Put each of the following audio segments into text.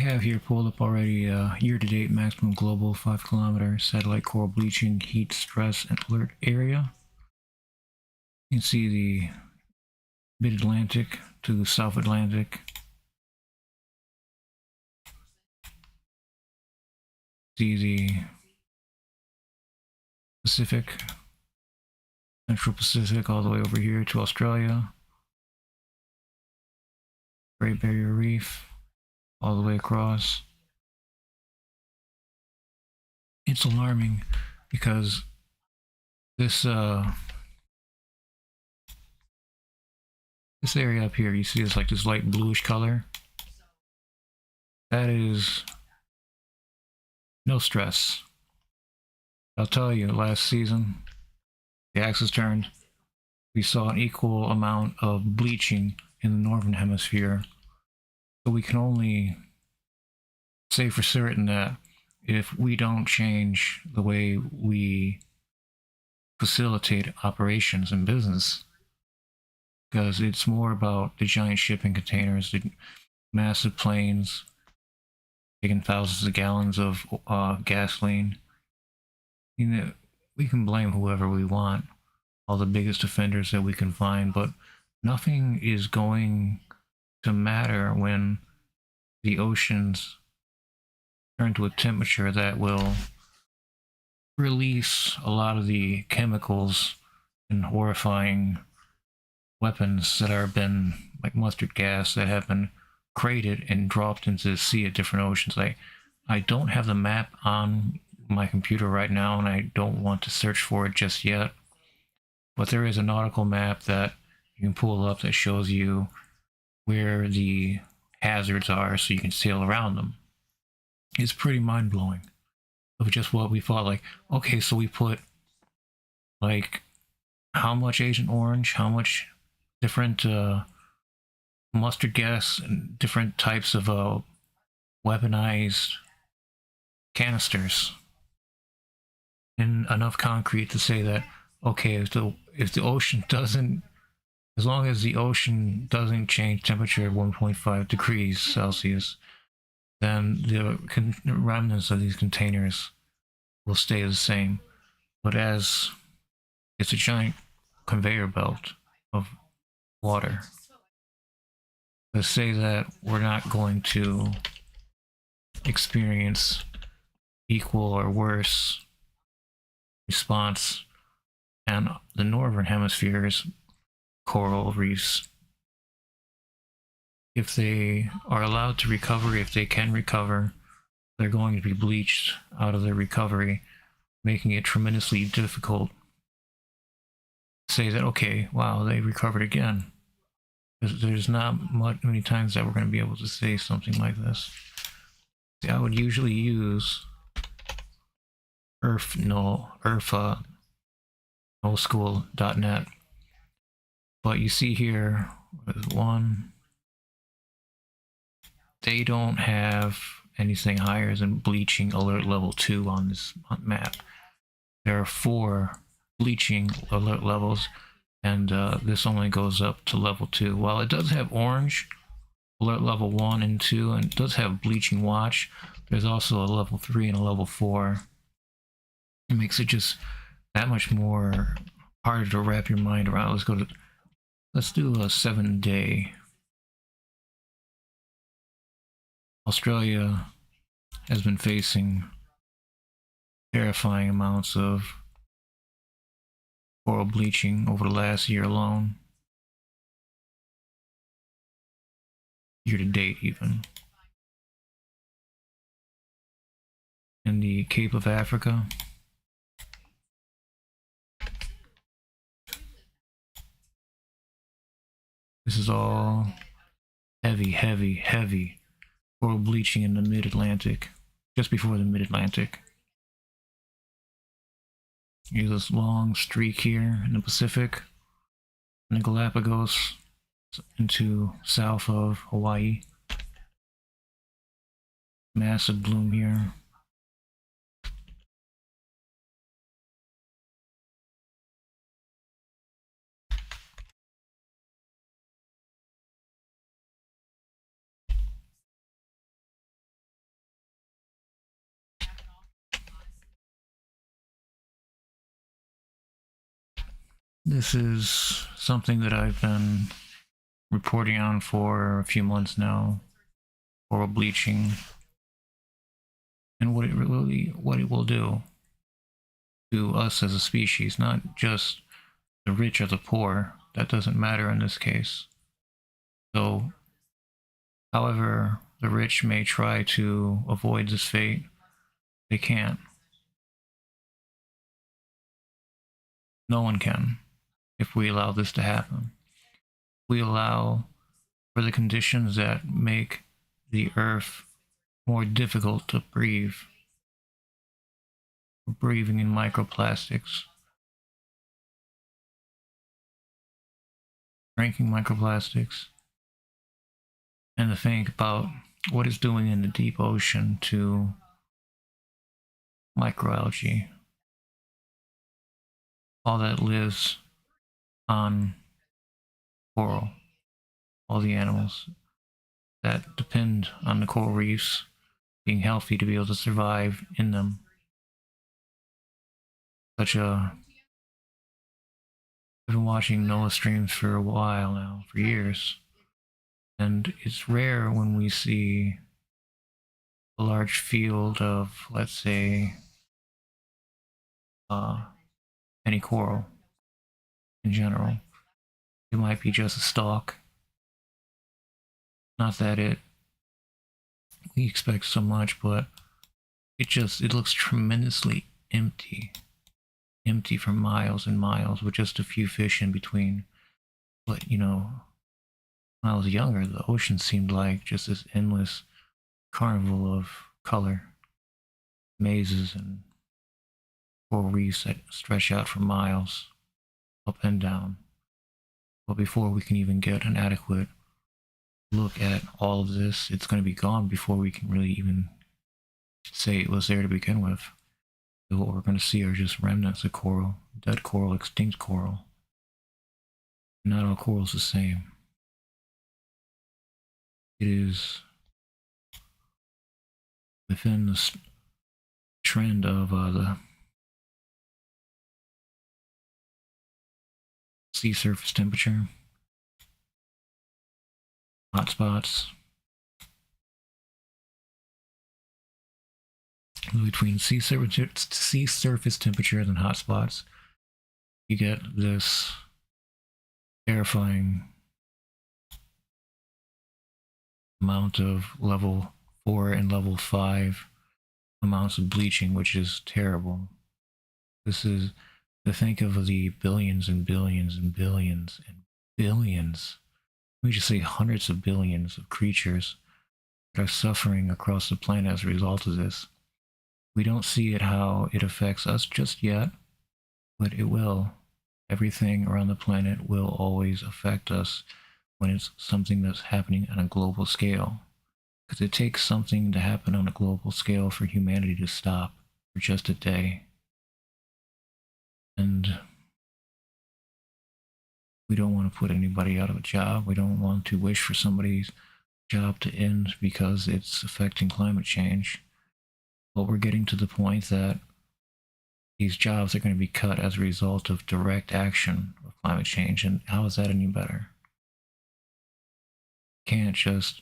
have here pulled up already year-to-date maximum global 5 km satellite coral bleaching heat stress and alert area. You can see the mid-Atlantic to the South Atlantic. See the Pacific, Central Pacific, all the way over here to Australia. Great Barrier Reef, all the way across. It's alarming because this area up here, you see it's like this light bluish color. That is no stress. I'll tell you, last season, the axis turned, we saw an equal amount of bleaching in the northern hemisphere. So we can only say for certain that if we don't change the way we facilitate operations and business, because it's more about the giant shipping containers, the massive planes taking thousands of gallons of gasoline. You know, we can blame whoever we want, all the biggest offenders that we can find, but nothing is going to matter when the oceans turn to a temperature that will release a lot of the chemicals and horrifying weapons that have been, like mustard gas, that have been created and dropped into the sea at different oceans. I don't have the map on my computer right now, and I don't want to search for it just yet, but there is a nautical map that you can pull up that shows you where the hazards are so you can sail around them. It's pretty mind-blowing of just what we thought. Like, okay, so we put like how much Agent Orange, how much different mustard gas and different types of weaponized canisters in enough concrete to say that, okay, if the ocean doesn't, as long as the ocean doesn't change temperature 1.5 degrees Celsius, then the remnants of these containers will stay the same. But as it's a giant conveyor belt of water, let's say that we're not going to experience equal or worse response and the northern hemisphere's coral reefs. If they are allowed to recover, if they can recover, they're going to be bleached out of their recovery, making it tremendously difficult to say that, okay, wow, they recovered again. There's not many times that we're going to be able to say something like this. See, I would usually use NOSchool.net, but you see here, there's one. They don't have anything higher than bleaching alert level 2 on this map. There are 4 bleaching alert levels, and this only goes up to level 2. While it does have orange alert level 1 and 2, and it does have bleaching watch, there's also a level 3 and a level 4. It makes it just that much more harder to wrap your mind around. Let's do a 7-day. Australia has been facing terrifying amounts of coral bleaching over the last year alone. Year to date, even. In the Cape of Africa, this is all heavy coral bleaching in the mid-Atlantic, just before the mid-Atlantic. Here's this long streak here in the Pacific, in the Galapagos, into south of Hawaii. Massive bloom here. This is something that I've been reporting on for a few months now. Coral bleaching, and what it will do to us as a species, not just the rich or the poor. That doesn't matter in this case. So, however, the rich may try to avoid this fate, they can't. No one can if we allow this to happen. We allow for the conditions that make the earth more difficult to breathe. We're breathing in microplastics, drinking microplastics, and to think about what it's doing in the deep ocean to microalgae, all that lives on coral, all the animals that depend on the coral reefs being healthy to be able to survive in them. Such a I've been watching NOAA streams for a while now, for years, and it's rare when we see a large field of, let's say, uh, any coral in general. It might be just a stalk. Not that we expect so much, but it looks tremendously empty. Empty for miles and miles with just a few fish in between. But when I was younger, the ocean seemed like just this endless carnival of color, mazes and coral reefs that stretch out for miles, up and down. But before we can even get an adequate look at all of this, it's going to be gone before we can really even say it was there to begin with. So what we're going to see are just remnants of coral, dead coral, extinct coral. Not all coral's the same. It is within the trend of the sea surface temperature, hotspots. Between sea surface temperatures and hotspots, you get this terrifying amount of level 4 and level 5 amounts of bleaching, which is terrible. This is to think of the billions and billions and billions and billions, let me just say hundreds of billions of creatures that are suffering across the planet as a result of this. We don't see it how it affects us just yet, but it will. Everything around the planet will always affect us when it's something that's happening on a global scale. Because it takes something to happen on a global scale for humanity to stop for just a day. And we don't want to put anybody out of a job. We don't want to wish for somebody's job to end because it's affecting climate change. But we're getting to the point that these jobs are going to be cut as a result of direct action of climate change. And how is that any better? You can't just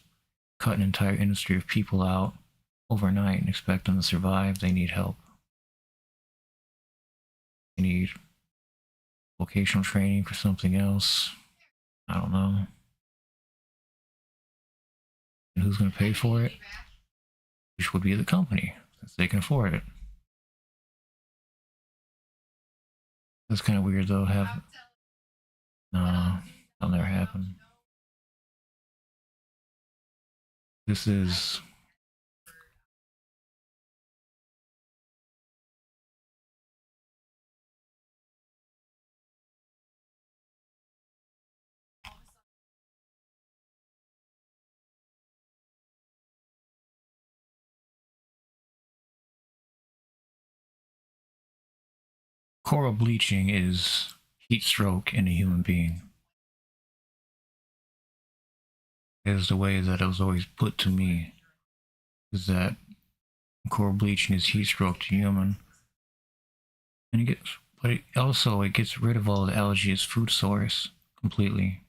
cut an entire industry of people out overnight and expect them to survive. They need help. They need vocational training for something else. I don't know. And who's going to pay for it? Which would be the company, since they can afford it. That's kind of weird, though. No, that'll never happen. This is coral bleaching is heat stroke in a human being. Is the way that it was always put to me. Is that coral bleaching is heat stroke to human, and it gets but it gets rid of all the algae as food source completely.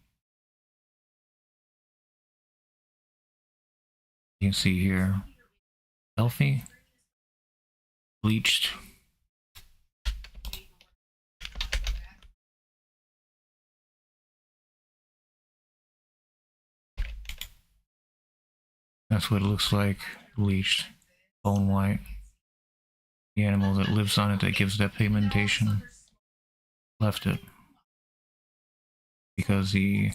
You can see here, healthy, bleached. That's what it looks like, bleached, bone white. The animal that lives on it that gives that pigmentation left it because the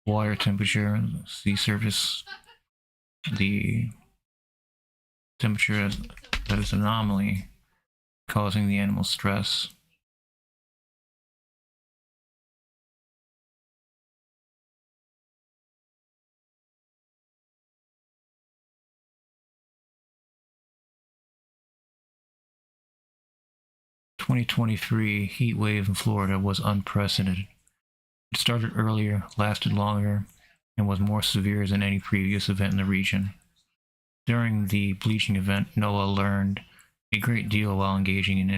water temperature, the sea surface, the temperature that is anomaly causing the animal stress. The 2023 heat wave in Florida was unprecedented. It started earlier, lasted longer, and was more severe than any previous event in the region. During the bleaching event, NOAA learned a great deal while engaging in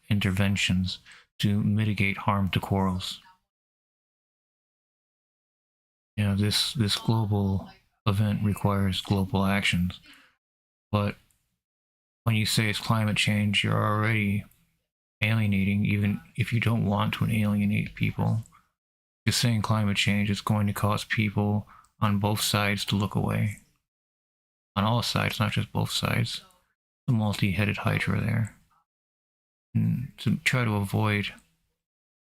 interventions to mitigate harm to corals. This global event requires global actions, but when you say it's climate change, you're already alienating, even if you don't want to alienate people. Just saying climate change is going to cause people on both sides to look away. On all sides, not just both sides. The multi-headed hydra there. And to try to avoid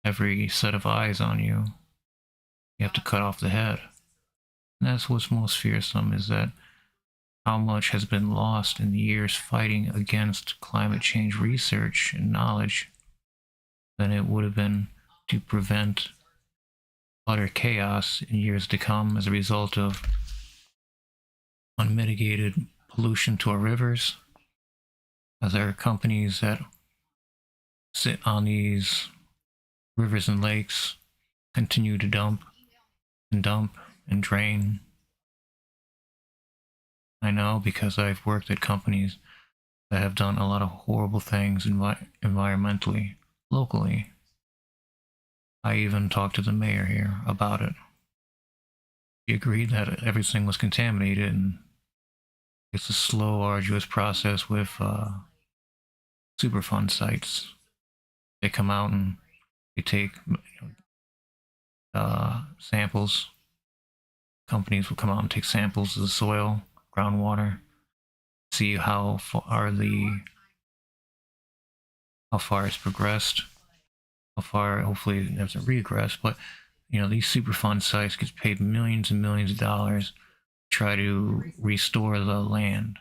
every set of eyes on you, you have to cut off the head. And that's what's most fearsome, is that how much has been lost in the years fighting against climate change research and knowledge than it would have been to prevent utter chaos in years to come as a result of unmitigated pollution to our rivers, as there are companies that sit on these rivers and lakes continue to dump and drain. I know, because I've worked at companies that have done a lot of horrible things environmentally, locally. I even talked to the mayor here about it. He agreed that everything was contaminated, and it's a slow, arduous process with Superfund sites. They come out and they take samples. Companies will come out and take samples of the soil, groundwater, see how far it's progressed, how far hopefully it doesn't regress. But these Superfund sites get paid millions and millions of dollars to try to restore the land.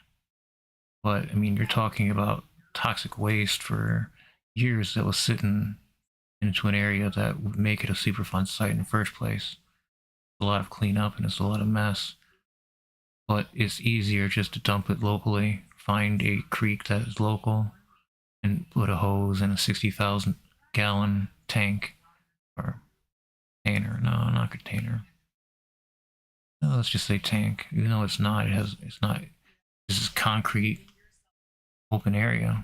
But I mean, you're talking about toxic waste for years that was sitting into an area that would make it a Superfund site in the first place. A lot of cleanup and it's a lot of mess. But it's easier just to dump it locally, find a creek that is local, and put a hose in a 60,000 gallon tank or container. No, not container. No, let's just say tank. Even though it's not, it's not. This is concrete, open area.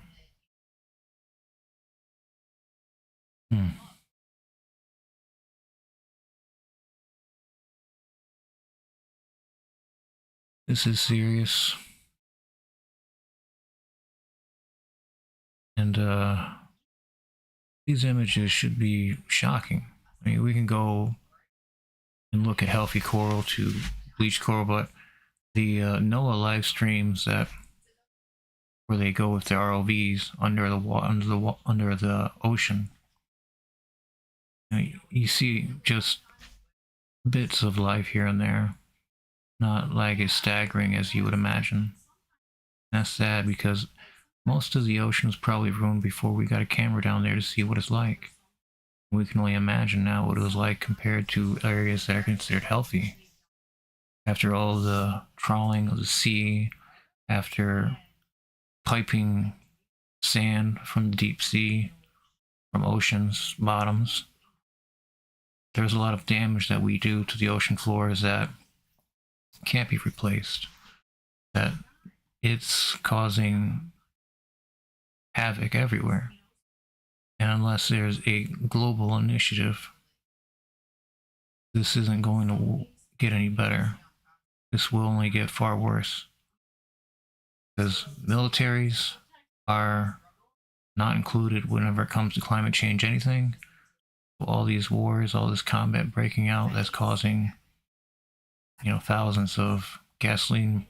This is serious. And these images should be shocking. I mean, we can go and look at healthy coral to bleached coral, but the NOAA live streams where they go with their ROVs under the ocean, you see just bits of life here and there, not like as staggering as you would imagine. That's sad, because most of the ocean was probably ruined before we got a camera down there to see what it's like. We can only imagine now what it was like compared to areas that are considered healthy. After all the trawling of the sea, after piping sand from the deep sea, from oceans bottoms, there's a lot of damage that we do to the ocean floors that can't be replaced. That it's causing havoc everywhere. And unless there's a global initiative, this isn't going to get any better. This will only get far worse. Because militaries are not included whenever it comes to climate change anything. All these wars, all this combat breaking out that's causing, thousands of gasoline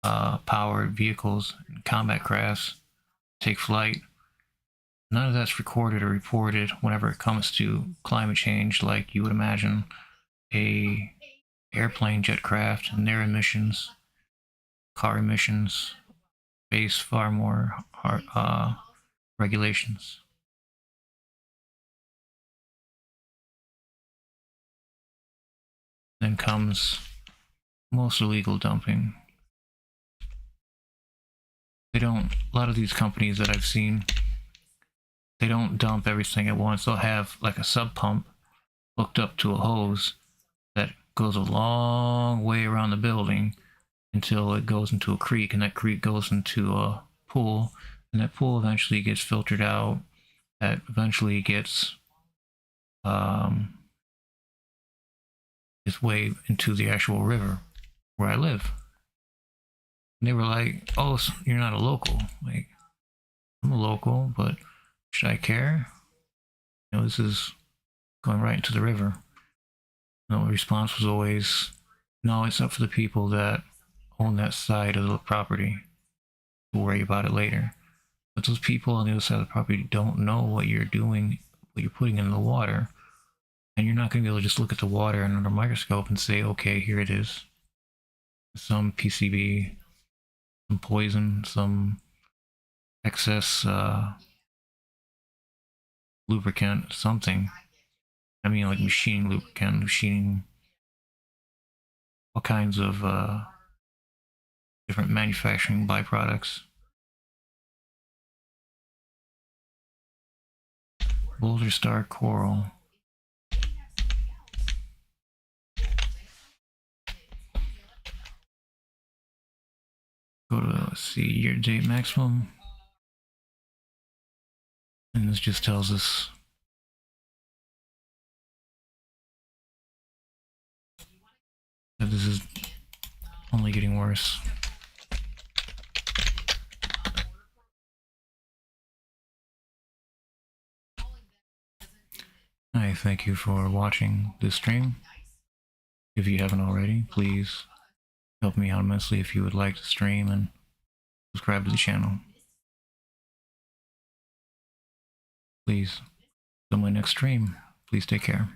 powered vehicles and combat crafts take flight. None of that's recorded or reported whenever it comes to climate change, like you would imagine a airplane jet craft and their emissions, car emissions, face far more regulations. Then comes most illegal dumping. A lot of these companies that I've seen, they don't dump everything at once. They'll have like a sub pump hooked up to a hose that goes a long way around the building until it goes into a creek, and that creek goes into a pool, and that pool eventually gets filtered out. That eventually gets its way into the actual river where I live. And they were like, "Oh, so you're not a local." Like, I'm a local, but should I care? This is going right into the river. The response was always, "No, it's up for the people that own that side of the property. We'll worry about it later." But those people on the other side of the property don't know what you're doing, what you're putting in the water. And you're not going to be able to just look at the water under a microscope and say, okay, here it is. Some PCB, some poison, some excess lubricant, something. I mean, like machining lubricant, machining all kinds of different manufacturing byproducts. Boulder Star Coral. Go to, let's see, year-to-date maximum. And this just tells us that this is only getting worse. I thank you for watching this stream. If you haven't already, please help me out immensely if you would like to stream and subscribe to the channel. Please, until my next stream, please take care.